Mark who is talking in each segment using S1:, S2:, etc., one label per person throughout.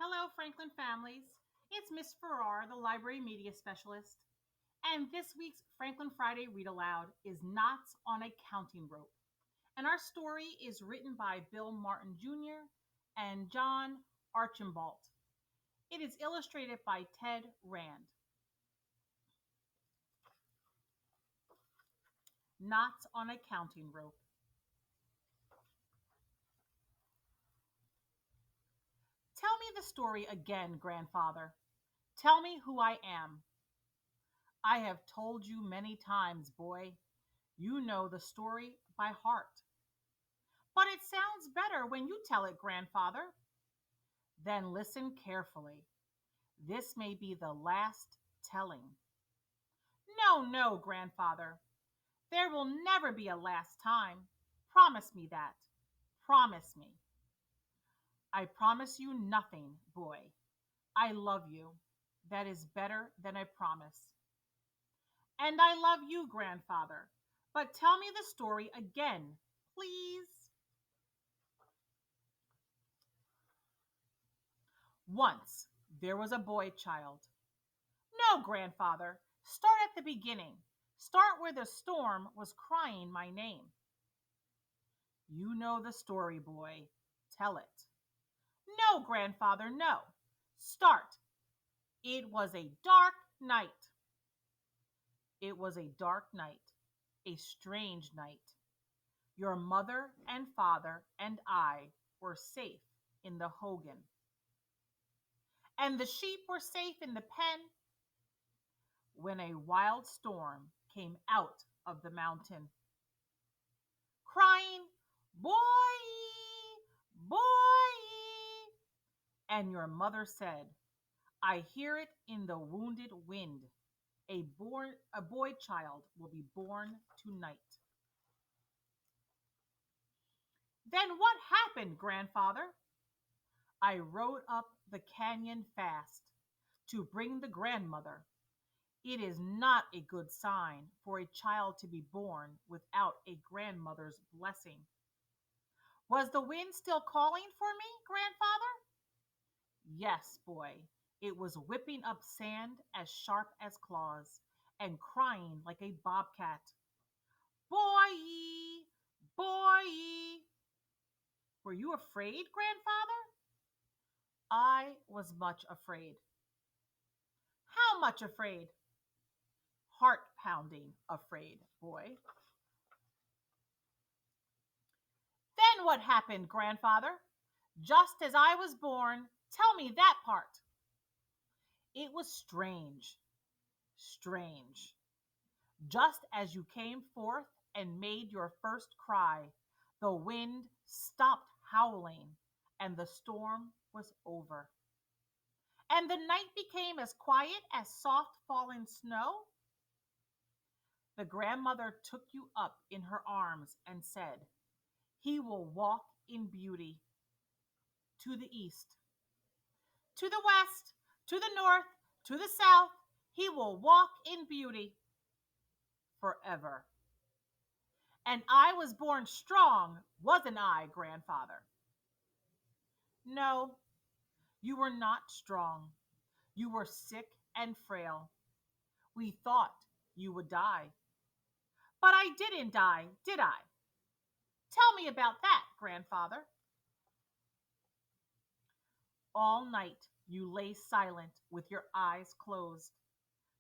S1: Hello, Franklin families. It's Miss Farrar, the library media specialist. And this week's Franklin Friday Read Aloud is Knots on a Counting Rope. And our story is written by Bill Martin Jr. and John Archambault. It is illustrated by Ted Rand. Knots on a Counting Rope. Tell me the story again, grandfather. Tell me who I am. I have told you many times, boy. You know the story by heart. But it sounds better when you tell it, grandfather. Then listen carefully. This may be the last telling. No, no, grandfather. There will never be a last time. Promise me that. Promise me. I promise you nothing, boy. I love you. That is better than a promise. And I love you, grandfather. But tell me the story again, please. Once there was a boy child. No, grandfather. Start at the beginning. Start where the storm was crying my name. You know the story, boy. Tell it. No, grandfather, no. Start. It was a dark night. It was a dark night. A strange night. Your mother and father and I were safe in the Hogan. And the sheep were safe in the pen when a wild storm came out of the mountain, crying, "Boy, boy!" And your mother said, "I hear it in the wounded wind. A boy child will be born tonight." Then what happened, grandfather? I rode up the canyon fast to bring the grandmother. It is not a good sign for a child to be born without a grandmother's blessing. Was the wind still calling for me, grandfather? Yes, boy. It was whipping up sand as sharp as claws and crying like a bobcat. Boy, boy. Were you afraid, grandfather? I was much afraid. How much afraid? Heart pounding afraid, boy. Then what happened, grandfather? Just as I was born, tell me that part. It was strange, strange. Just as you came forth and made your first cry, the wind stopped howling and the storm was over. And the night became as quiet as soft falling snow. The grandmother took you up in her arms and said, "He will walk in beauty to the east, to the west, to the north, to the south. He will walk in beauty forever." And I was born strong, wasn't I, grandfather? No, you were not strong. You were sick and frail. We thought you would die. But I didn't die, did I? Tell me about that, grandfather. All night you lay silent with your eyes closed,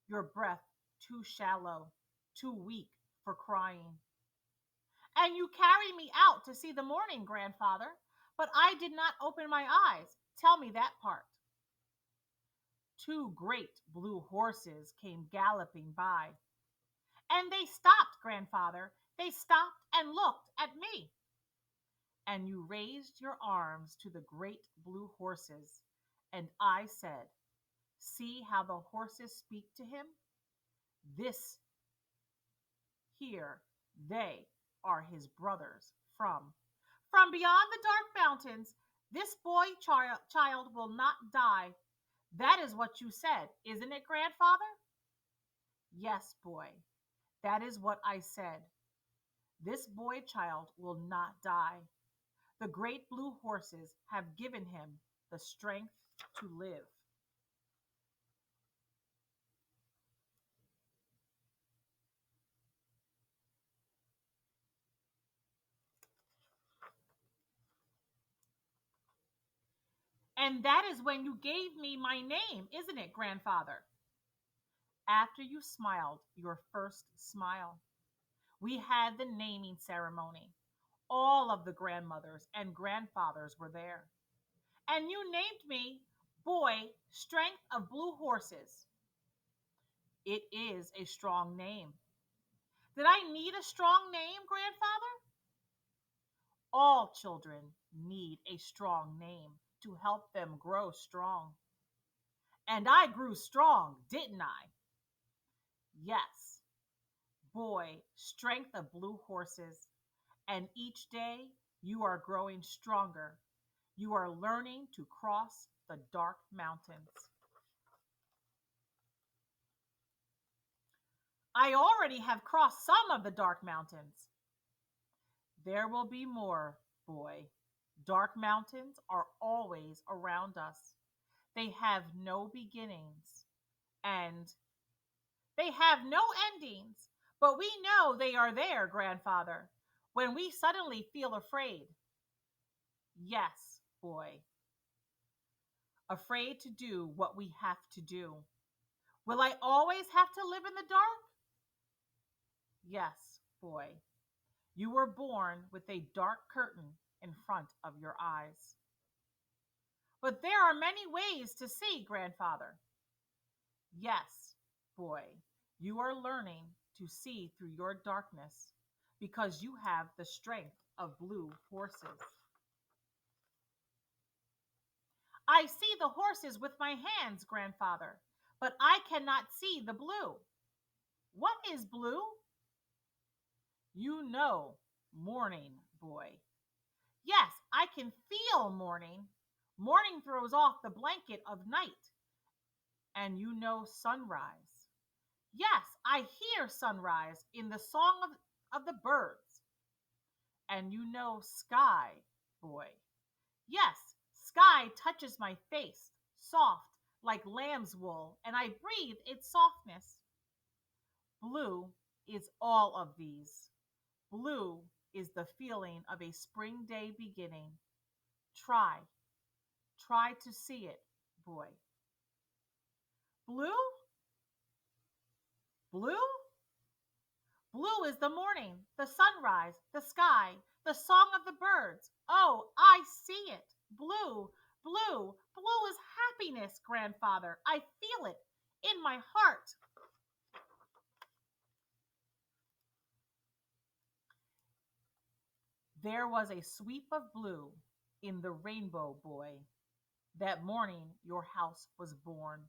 S1: your breath too shallow, too weak for crying. And you carried me out to see the morning, grandfather, but I did not open my eyes. Tell me that part. Two great blue horses came galloping by. And they stopped, grandfather. They stopped and looked at me. And you raised your arms to the great blue horses. And I said, "See how the horses speak to him? This here, they are his brothers from beyond the dark mountains. This child will not die." That is what you said, isn't it, grandfather? Yes, boy, that is what I said. This boy child will not die. The great blue horses have given him the strength to live. And that is when you gave me my name, isn't it, grandfather? After you smiled your first smile, we had the naming ceremony. All of the grandmothers and grandfathers were there. And you named me Boy Strength of Blue Horses. It is a strong name. Did I need a strong name, grandfather? All children need a strong name to help them grow strong. And I grew strong, didn't I? Yes, boy, strength of blue horses. And each day you are growing stronger. You are learning to cross the dark mountains. I already have crossed some of the dark mountains. There will be more, boy. Dark mountains are always around us. They have no beginnings and they have no endings, but we know they are there, grandfather, when we suddenly feel afraid. Yes, boy, afraid to do what we have to do. Will I always have to live in the dark? Yes, boy. You were born with a dark curtain in front of your eyes. But there are many ways to see, grandfather. Yes, boy, you are learning to see through your darkness because you have the strength of blue horses. I see the horses with my hands, grandfather, but I cannot see the blue. What is blue? You know, morning, boy. Yes, I can feel morning. Morning throws off the blanket of night, and you know sunrise. Yes, I hear sunrise in the song of the birds, and you know sky, boy. Yes, sky touches my face, soft like lamb's wool, and I breathe its softness. Blue is all of these. Blue is the feeling of a spring day beginning. Try, try to see it, boy. Blue? Blue? Blue is the morning, the sunrise, the sky, the song of the birds. Oh, I see it. Blue, blue, blue is happiness, grandfather. I feel it in my heart. There was a sweep of blue in the rainbow, boy. That morning your house was born.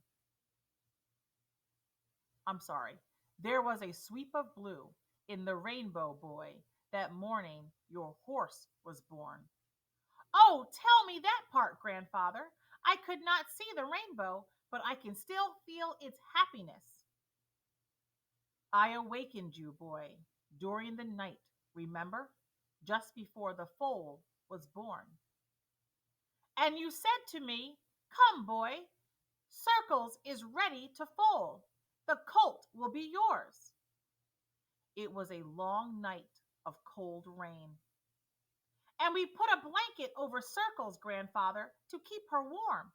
S1: I'm sorry. There was a sweep of blue in the rainbow, boy. That morning your horse was born. Oh, tell me that part, grandfather. I could not see the rainbow, but I can still feel its happiness. I awakened you, boy, during the night, remember? Just before the foal was born. And you said to me, come, boy, Circles is ready to foal. The colt will be yours. It was a long night of cold rain. And we put a blanket over Circles, grandfather, to keep her warm.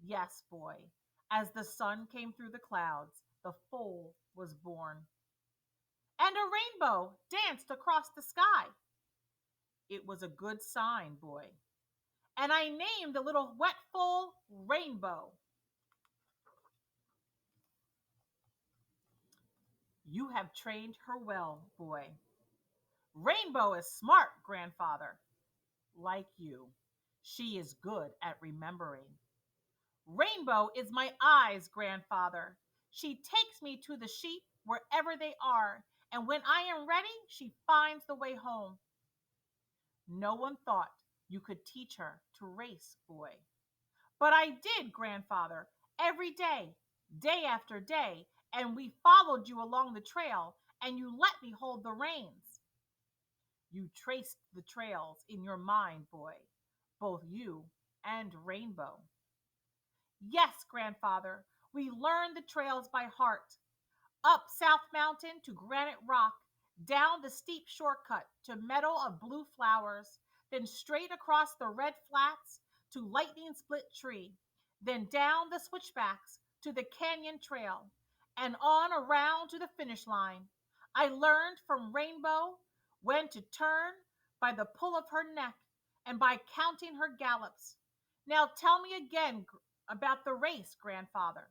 S1: Yes, boy. As the sun came through the clouds, the foal was born. And a rainbow danced across the sky. It was a good sign, boy. And I named the little wet foal Rainbow. You have trained her well, boy. Rainbow is smart, grandfather, like you. She is good at remembering. Rainbow is my eyes, grandfather. She takes me to the sheep wherever they are, and when I am ready, she finds the way home. No one thought you could teach her to race, boy. But I did, grandfather, every day, day after day, and we followed you along the trail, and you let me hold the reins. You traced the trails in your mind, boy, both you and Rainbow. Yes, grandfather, we learned the trails by heart. Up South Mountain to Granite Rock, down the steep shortcut to Meadow of Blue Flowers, then straight across the Red Flats to Lightning Split Tree, then down the switchbacks to the Canyon Trail, and on around to the finish line. I learned from Rainbow when to turn by the pull of her neck and by counting her gallops. Now tell me again about the race, grandfather.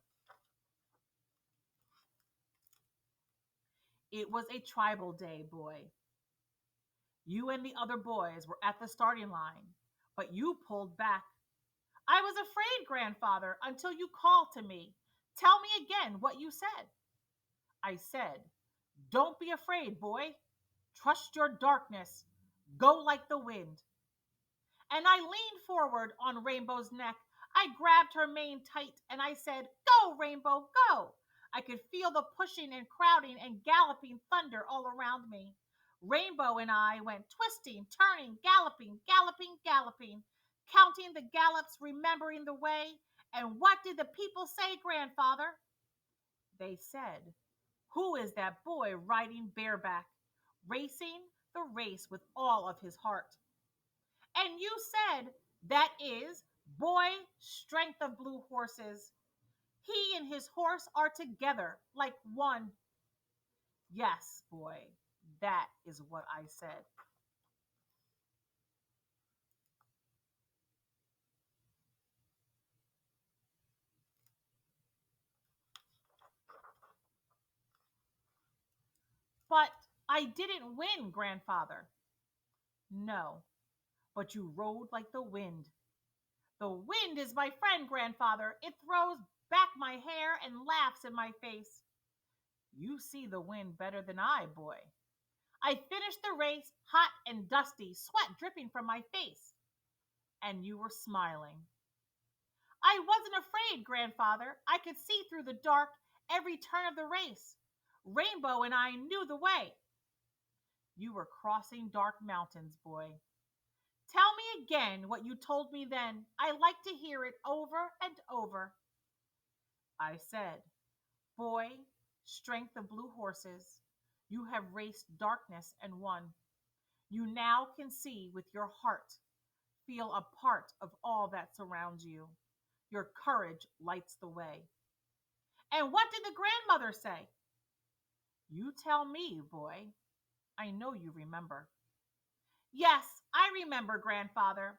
S1: It was a tribal day, boy. You and the other boys were at the starting line, but you pulled back. I was afraid, grandfather, until you called to me. Tell me again what you said. I said, don't be afraid, boy. Trust your darkness. Go like the wind. And I leaned forward on Rainbow's neck. I grabbed her mane tight and I said, go, Rainbow, go. I could feel the pushing and crowding and galloping thunder all around me. Rainbow and I went twisting, turning, galloping, galloping, galloping, counting the gallops, remembering the way. And what did the people say, grandfather? They said, who is that boy riding bareback, racing the race with all of his heart? And you said, that is boy, strength of blue horses. He and his horse are together like one. Yes, boy, that is what I said. But I didn't win, grandfather. No, but you rode like the wind. The wind is my friend, grandfather. It throws back my hair and laughs in my face. You see the wind better than I, boy. I finished the race, hot and dusty, sweat dripping from my face. And you were smiling. I wasn't afraid, grandfather. I could see through the dark every turn of the race. Rainbow and I knew the way. You were crossing dark mountains, boy. Tell me again what you told me then. I like to hear it over and over. I said, boy, strength of blue horses, you have raced darkness and won. You now can see with your heart, feel a part of all that surrounds you. Your courage lights the way. And what did the grandmother say? You tell me, boy. I know you remember. Yes, I remember, grandfather.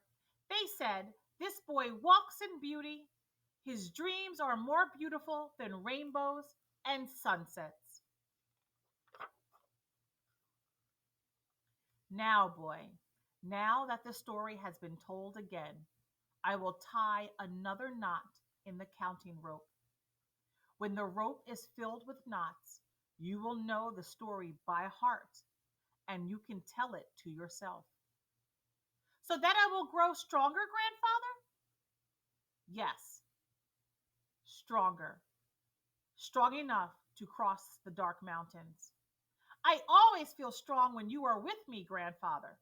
S1: They said, this boy walks in beauty. His dreams are more beautiful than rainbows and sunsets. Now, boy, now that the story has been told again, I will tie another knot in the counting rope. When the rope is filled with knots, you will know the story by heart and you can tell it to yourself. So that I will grow stronger, grandfather? Yes, stronger. Strong enough to cross the dark mountains. I always feel strong when you are with me, grandfather.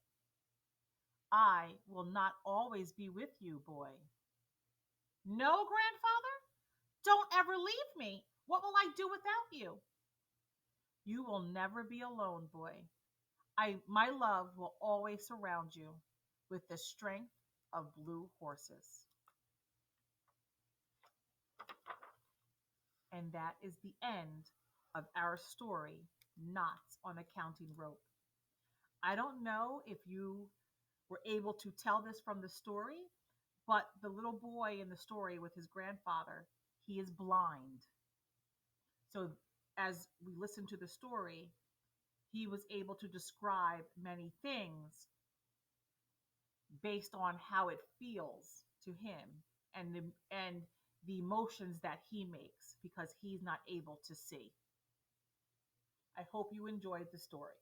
S1: I will not always be with you, boy. No, grandfather? Don't ever leave me. What will I do without you? You will never be alone, boy. My love will always surround you with the strength of blue horses. And that is the end of our story, Knots on a Counting Rope. I don't know if you were able to tell this from the story, but the little boy in the story with his grandfather, he is blind. So as we listen to the story, he was able to describe many things based on how it feels to him and the emotions that he makes because he's not able to see. I hope you enjoyed the story.